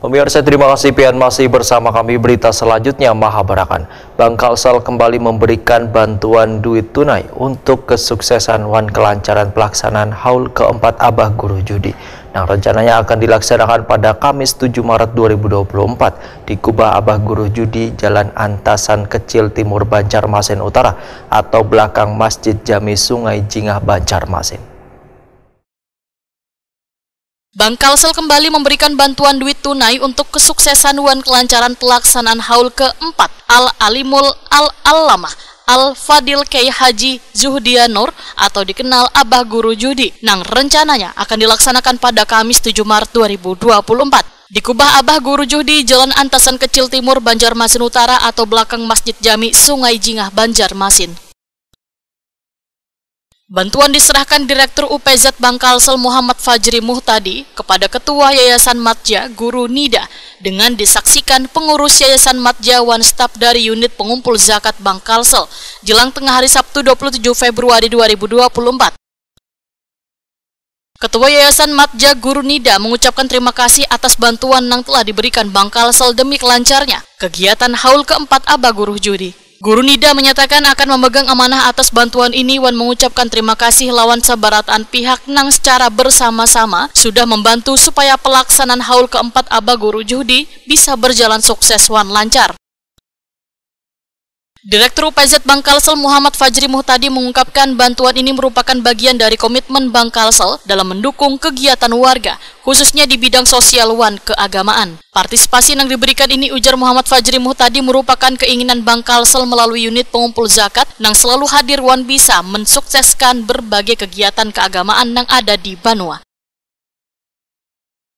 Pemirsa, terima kasih pian masih bersama kami. Berita selanjutnya Mahabarakan. Bank Kalsel kembali memberikan bantuan duit tunai untuk kesuksesan wan kelancaran pelaksanaan haul keempat Abah Guru Judi. Yang rencananya akan dilaksanakan pada Kamis 7 Maret 2024 di Kubah Abah Guru Judi, Jalan Antasan Kecil Timur Banjarmasin Utara atau belakang Masjid Jami Sungai Jingah Banjarmasin. Bank Kalsel kembali memberikan bantuan duit tunai untuk kesuksesan wan kelancaran pelaksanaan haul keempat Al-Alimul Al-Allamah Al-Fadil Kyai Haji Zuhdia Nur atau dikenal Abah Guru Judi, yang rencananya akan dilaksanakan pada Kamis 7 Maret 2024. Di Kubah Abah Guru Judi, Jalan Antasan Kecil Timur Banjarmasin Utara atau belakang Masjid Jami Sungai Jingah Banjarmasin. Bantuan diserahkan Direktur UPZ Bank Kalsel Muhammad Fajri Muhtadi kepada Ketua Yayasan Madja Guru Nida dengan disaksikan pengurus Yayasan Madja One Stop dari unit pengumpul zakat Bank Kalsel jelang tengah hari Sabtu 27 Februari 2024. Ketua Yayasan Madja Guru Nida mengucapkan terima kasih atas bantuan yang telah diberikan Bank Kalsel demi kelancarnya kegiatan haul keempat Abah Guru Judi. Guru Nida menyatakan akan memegang amanah atas bantuan ini wan mengucapkan terima kasih lawan sabarataan pihak nang secara bersama-sama sudah membantu supaya pelaksanaan haul keempat Abah Guru Judi bisa berjalan sukses wan lancar. Direktur UPZ Bank Kalsel Muhammad Fajri Muhtadi mengungkapkan bantuan ini merupakan bagian dari komitmen Bank Kalsel dalam mendukung kegiatan warga, khususnya di bidang sosial wan keagamaan. Partisipasi yang diberikan ini, ujar Muhammad Fajri Muhtadi, merupakan keinginan Bank Kalsel melalui unit pengumpul zakat yang selalu hadir wan bisa mensukseskan berbagai kegiatan keagamaan yang ada di Banua.